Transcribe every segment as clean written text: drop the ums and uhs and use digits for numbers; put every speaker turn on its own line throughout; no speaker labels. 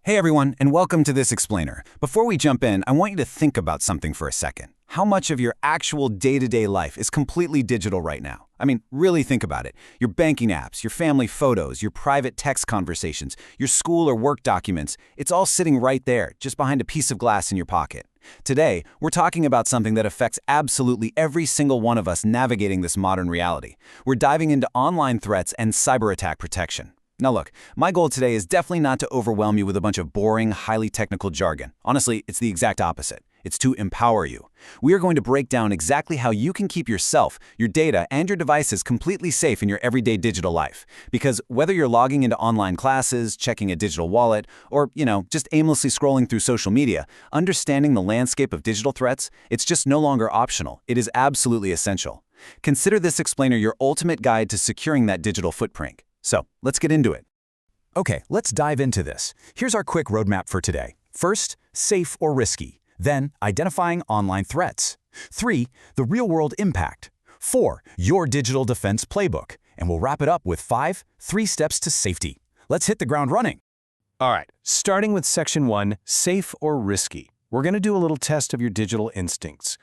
Hey everyone, and welcome to this explainer. Before we jump in, I want you to think about something for a second. How much of your actual day-to-day life is completely digital right now? I mean, really think about it. Your banking apps, your family photos, your private text conversations, your school or work documents, it's all sitting right there, just behind a piece of glass in your pocket. Today, we're talking about something that affects absolutely every single one of us navigating this modern reality. We're diving into online threats and cyberattack protection. Now look, my goal today is definitely not to overwhelm you with a bunch of boring, highly technical jargon. Honestly, it's the exact opposite. It's to empower you. We are going to break down exactly how you can keep yourself, your data, and your devices completely safe in your everyday digital life. Because whether you're logging into online classes, checking a digital wallet, or, just aimlessly scrolling through social media, understanding the landscape of digital threats, it's just no longer optional. It is absolutely essential. Consider this explainer your ultimate guide to securing that digital footprint. So, let's get into it.
Okay, let's dive into this. Here's our quick roadmap for today. First, safe or risky. Then, identifying online threats. 3, the real-world impact. 4, your digital defense playbook. And we'll wrap it up with 5, 3 steps to safety. Let's hit the ground running.
All right, starting with Section 1, safe or risky. We're going to do a little test of your digital instincts.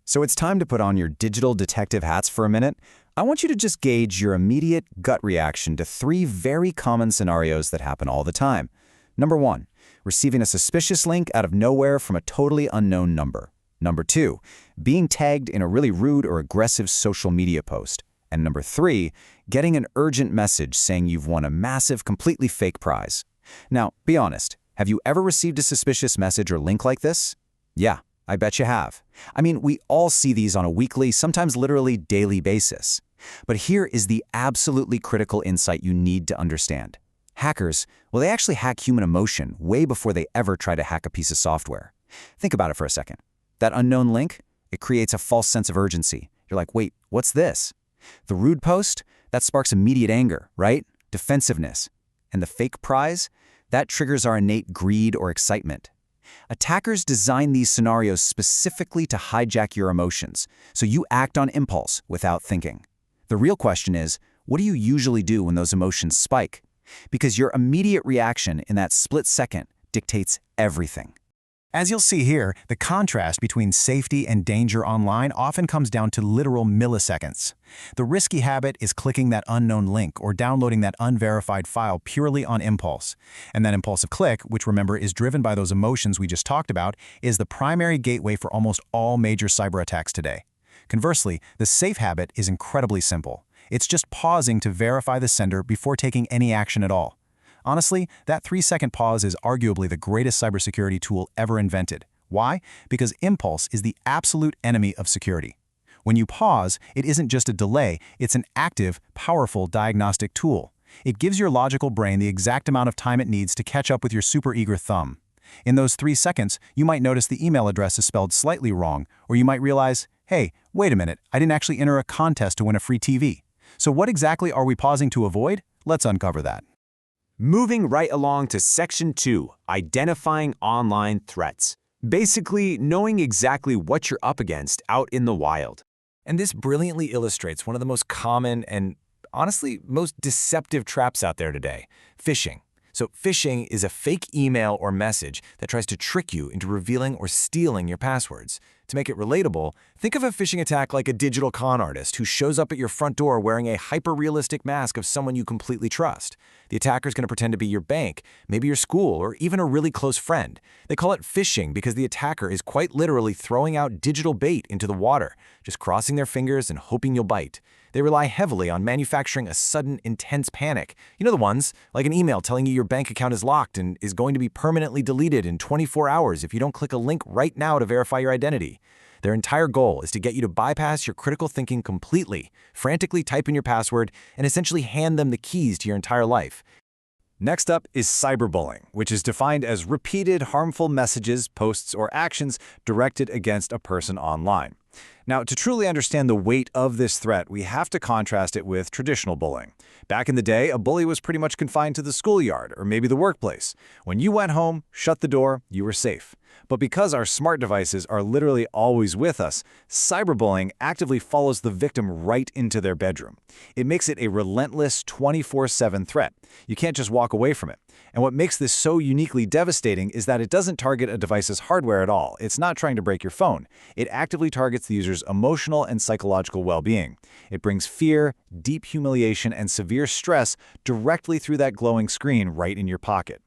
So it's time to put on your digital detective hats for a minute. I want you to just gauge your immediate gut reaction to 3 very common scenarios that happen all the time. Number 1, receiving a suspicious link out of nowhere from a totally unknown number. Number 2, being tagged in a really rude or aggressive social media post. And number 3, getting an urgent message saying you've won a massive, completely fake prize. Now, be honest, have you ever received a suspicious message or link like this? Yeah, I bet you have. I mean, we all see these on a weekly, sometimes literally daily basis. But here is the absolutely critical insight you need to understand. Hackers, well, they actually hack human emotion way before they ever try to hack a piece of software. Think about it for a second. That unknown link, it creates a false sense of urgency. You're like, wait, what's this? The rude post, that sparks immediate anger, right? Defensiveness. And the fake prize, that triggers our innate greed or excitement. Attackers design these scenarios specifically to hijack your emotions, so you act on impulse without thinking. The real question is, what do you usually do when those emotions spike? Because your immediate reaction in that split second dictates everything.
As you'll see here, the contrast between safety and danger online often comes down to literal milliseconds. The risky habit is clicking that unknown link or downloading that unverified file purely on impulse. And that impulsive click, which remember is driven by those emotions we just talked about, is the primary gateway for almost all major cyber attacks today. Conversely, the safe habit is incredibly simple. It's just pausing to verify the sender before taking any action at all. Honestly, that 3-second pause is arguably the greatest cybersecurity tool ever invented. Why? Because impulse is the absolute enemy of security. When you pause, it isn't just a delay, it's an active, powerful diagnostic tool. It gives your logical brain the exact amount of time it needs to catch up with your super eager thumb. In those 3 seconds, you might notice the email address is spelled slightly wrong, or you might realize, hey, wait a minute, I didn't actually enter a contest to win a free TV. So what exactly are we pausing to avoid? Let's uncover that.
Moving right along to Section 2, identifying online threats. Basically, knowing exactly what you're up against out in the wild.
And this brilliantly illustrates one of the most common and, honestly, most deceptive traps out there today: phishing. So phishing is a fake email or message that tries to trick you into revealing or stealing your passwords. To make it relatable, think of a phishing attack like a digital con artist who shows up at your front door wearing a hyper-realistic mask of someone you completely trust. The attacker is going to pretend to be your bank, maybe your school, or even a really close friend. They call it phishing because the attacker is quite literally throwing out digital bait into the water, just crossing their fingers and hoping you'll bite. They rely heavily on manufacturing a sudden, intense panic. You know the ones, like an email telling you your bank account is locked and is going to be permanently deleted in 24 hours if you don't click a link right now to verify your identity. Their entire goal is to get you to bypass your critical thinking completely, frantically type in your password, and essentially hand them the keys to your entire life.
Next up is cyberbullying, which is defined as repeated harmful messages, posts, or actions directed against a person online. Now, to truly understand the weight of this threat, we have to contrast it with traditional bullying. Back in the day, a bully was pretty much confined to the schoolyard or maybe the workplace. When you went home, shut the door, you were safe.
But because our smart devices are literally always with us, cyberbullying actively follows the victim right into their bedroom. It makes it a relentless 24/7 threat. You can't just walk away from it. And what makes this so uniquely devastating is that it doesn't target a device's hardware at all. It's not trying to break your phone. It actively targets the user's emotional and psychological well-being. It brings fear, deep humiliation, and severe stress directly through that glowing screen right in your pocket.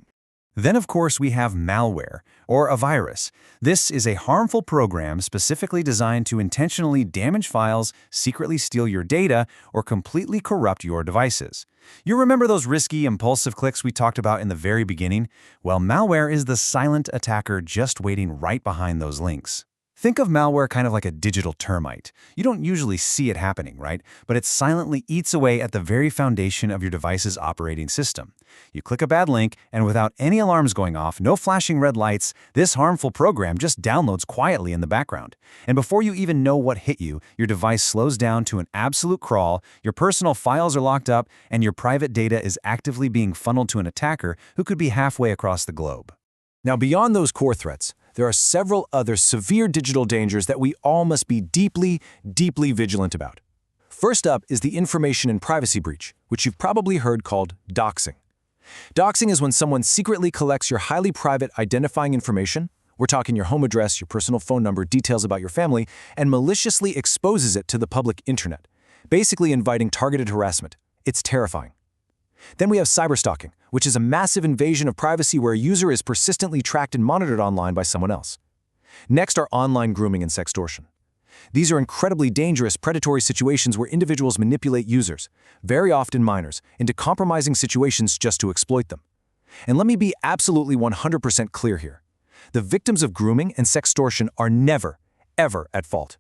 Then, of course, we have malware, or a virus. This is a harmful program specifically designed to intentionally damage files, secretly steal your data, or completely corrupt your devices. You remember those risky, impulsive clicks we talked about in the very beginning? Well, malware is the silent attacker just waiting right behind those links. Think of malware kind of like a digital termite. You don't usually see it happening, right? But it silently eats away at the very foundation of your device's operating system. You click a bad link, and without any alarms going off, no flashing red lights, this harmful program just downloads quietly in the background. And before you even know what hit you, your device slows down to an absolute crawl, your personal files are locked up, and your private data is actively being funneled to an attacker who could be halfway across the globe.
Now, beyond those core threats, there are several other severe digital dangers that we all must be deeply, deeply vigilant about. First up is the information and privacy breach, which you've probably heard called doxing. Doxing is when someone secretly collects your highly private identifying information, we're talking your home address, your personal phone number, details about your family, and maliciously exposes it to the public internet, basically inviting targeted harassment. It's terrifying. Then we have cyberstalking, which is a massive invasion of privacy where a user is persistently tracked and monitored online by someone else. Next are online grooming and sextortion. These are incredibly dangerous predatory situations where individuals manipulate users, very often minors, into compromising situations just to exploit them. And let me be absolutely 100% clear here. The victims of grooming and sextortion are never, ever at fault.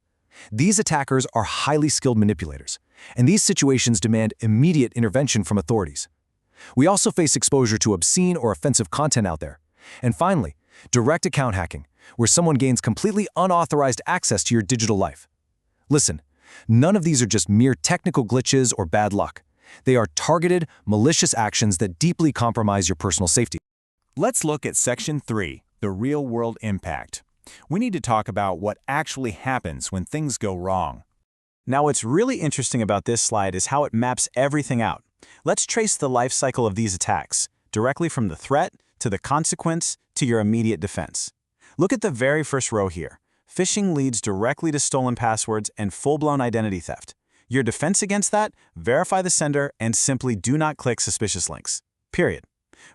These attackers are highly skilled manipulators, and these situations demand immediate intervention from authorities. We also face exposure to obscene or offensive content out there. And finally, direct account hacking, where someone gains completely unauthorized access to your digital life. Listen, none of these are just mere technical glitches or bad luck. They are targeted, malicious actions that deeply compromise your personal safety.
Let's look at Section 3, the real-world impact. We need to talk about what actually happens when things go wrong.
Now, what's really interesting about this slide is how it maps everything out. Let's trace the life cycle of these attacks, directly from the threat to the consequence to your immediate defense. Look at the very first row here. Phishing leads directly to stolen passwords and full-blown identity theft. Your defense against that? Verify the sender and simply do not click suspicious links. Period.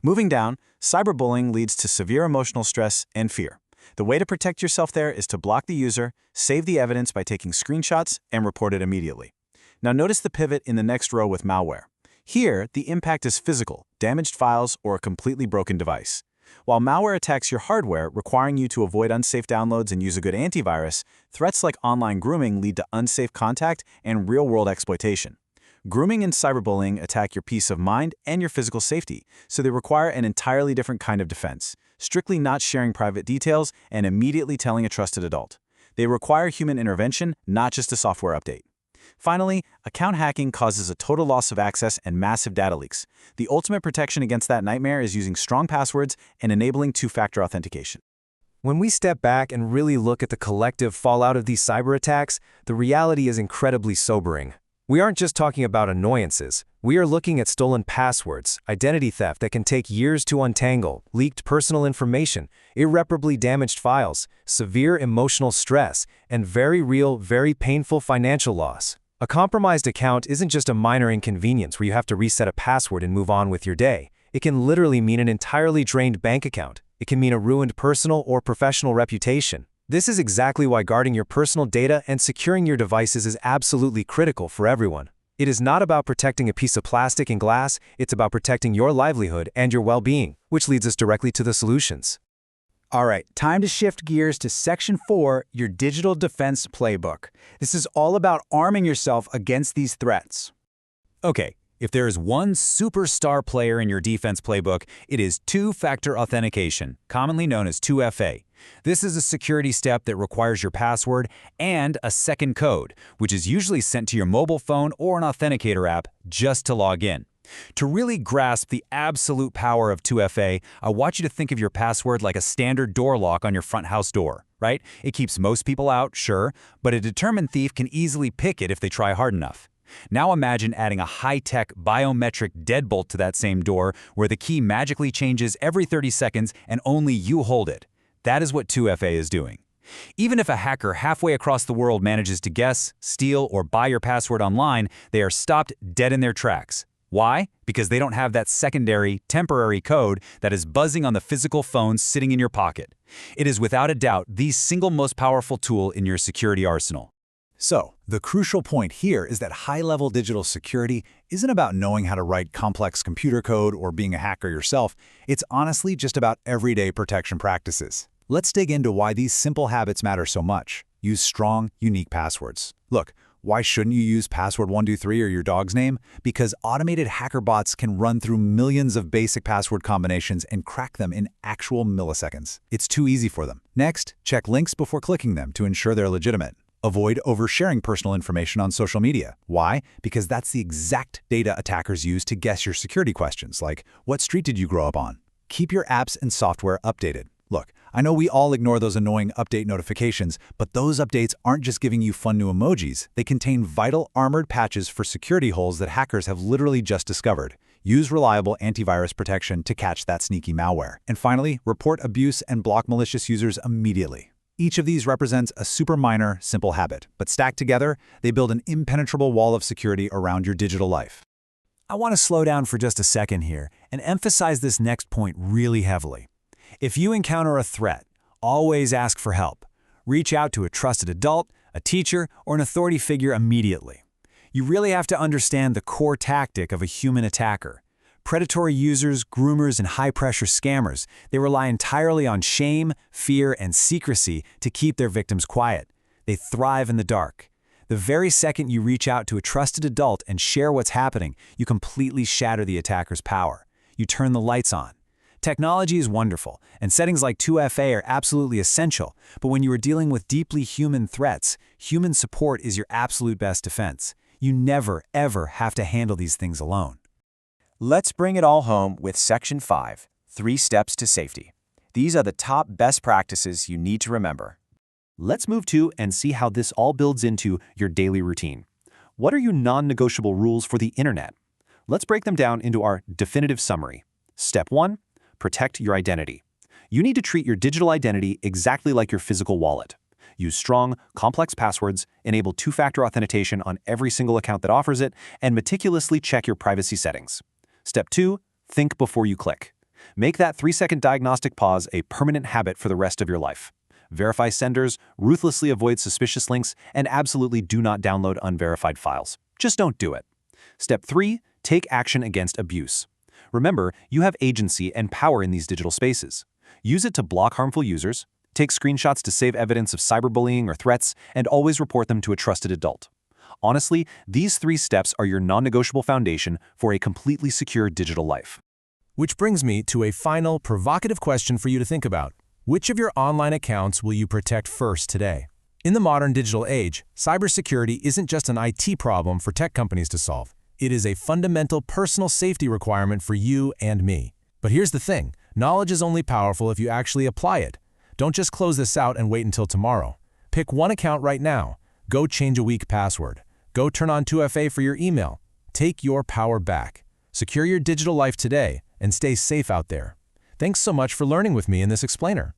Moving down, cyberbullying leads to severe emotional stress and fear. The way to protect yourself there is to block the user, save the evidence by taking screenshots, and report it immediately. Now notice the pivot in the next row with malware. Here, the impact is physical, damaged files, or a completely broken device. While malware attacks your hardware, requiring you to avoid unsafe downloads and use a good antivirus, threats like online grooming lead to unsafe contact and real-world exploitation. Grooming and cyberbullying attack your peace of mind and your physical safety, so they require an entirely different kind of defense, strictly not sharing private details and immediately telling a trusted adult. They require human intervention, not just a software update. Finally, account hacking causes a total loss of access and massive data leaks. The ultimate protection against that nightmare is using strong passwords and enabling two-factor authentication.
When we step back and really look at the collective fallout of these cyber attacks, the reality is incredibly sobering. We aren't just talking about annoyances. We are looking at stolen passwords, identity theft that can take years to untangle, leaked personal information, irreparably damaged files, severe emotional stress, and very real, very painful financial loss. A compromised account isn't just a minor inconvenience where you have to reset a password and move on with your day. It can literally mean an entirely drained bank account. It can mean a ruined personal or professional reputation. This is exactly why guarding your personal data and securing your devices is absolutely critical for everyone. It is not about protecting a piece of plastic and glass, it's about protecting your livelihood and your well-being, which leads us directly to the solutions.
All right, time to shift gears to Section 4, your digital defense playbook. This is all about arming yourself against these threats.
Okay, if there is one superstar player in your defense playbook, it is two-factor authentication, commonly known as 2FA. This is a security step that requires your password and a second code, which is usually sent to your mobile phone or an authenticator app just to log in.
To really grasp the absolute power of 2FA, I want you to think of your password like a standard door lock on your front house door, right? It keeps most people out, sure, but a determined thief can easily pick it if they try hard enough. Now imagine adding a high-tech biometric deadbolt to that same door where the key magically changes every 30 seconds and only you hold it. That is what 2FA is doing. Even if a hacker halfway across the world manages to guess, steal, or buy your password online, they are stopped dead in their tracks. Why? Because they don't have that secondary, temporary code that is buzzing on the physical phone sitting in your pocket. It is without a doubt the single most powerful tool in your security arsenal.
So, the crucial point here is that high-level digital security isn't about knowing how to write complex computer code or being a hacker yourself. It's honestly just about everyday protection practices. Let's dig into why these simple habits matter so much. Use strong, unique passwords. Look, why shouldn't you use password 123 or your dog's name? Because automated hacker bots can run through millions of basic password combinations and crack them in actual milliseconds. It's too easy for them. Next, check links before clicking them to ensure they're legitimate. Avoid oversharing personal information on social media. Why? Because that's the exact data attackers use to guess your security questions, like, what street did you grow up on? Keep your apps and software updated. Look, I know we all ignore those annoying update notifications, but those updates aren't just giving you fun new emojis. They contain vital armored patches for security holes that hackers have literally just discovered. Use reliable antivirus protection to catch that sneaky malware. And finally, report abuse and block malicious users immediately. Each of these represents a super minor, simple habit, but stacked together, they build an impenetrable wall of security around your digital life.
I want to slow down for just a second here and emphasize this next point really heavily. If you encounter a threat, always ask for help. Reach out to a trusted adult, a teacher, or an authority figure immediately. You really have to understand the core tactic of a human attacker. Predatory users, groomers, and high-pressure scammers, they rely entirely on shame, fear, and secrecy to keep their victims quiet. They thrive in the dark. The very second you reach out to a trusted adult and share what's happening, you completely shatter the attacker's power. You turn the lights on. Technology is wonderful, and settings like 2FA are absolutely essential, but when you are dealing with deeply human threats, human support is your absolute best defense. You never, ever have to handle these things alone.
Let's bring it all home with Section 5, 3 Steps to Safety. These are the top best practices you need to remember.
Let's move to and see how this all builds into your daily routine. What are your non-negotiable rules for the internet? Let's break them down into our definitive summary. Step 1. Protect your identity. You need to treat your digital identity exactly like your physical wallet. Use strong, complex passwords, enable two-factor authentication on every single account that offers it, and meticulously check your privacy settings. Step 2. Think before you click. Make that 3-second diagnostic pause a permanent habit for the rest of your life. Verify senders, ruthlessly avoid suspicious links, and absolutely do not download unverified files. Just don't do it. Step 3. Take action against abuse. Remember, you have agency and power in these digital spaces. Use it to block harmful users, take screenshots to save evidence of cyberbullying or threats, and always report them to a trusted adult. Honestly, these 3 steps are your non-negotiable foundation for a completely secure digital life.
Which brings me to a final, provocative question for you to think about. Which of your online accounts will you protect first today? In the modern digital age, cybersecurity isn't just an IT problem for tech companies to solve. It is a fundamental personal safety requirement for you and me. But here's the thing, knowledge is only powerful if you actually apply it. Don't just close this out and wait until tomorrow. Pick one account right now. Go change a weak password. Go turn on 2FA for your email. Take your power back. Secure your digital life today and stay safe out there. Thanks so much for learning with me in this explainer.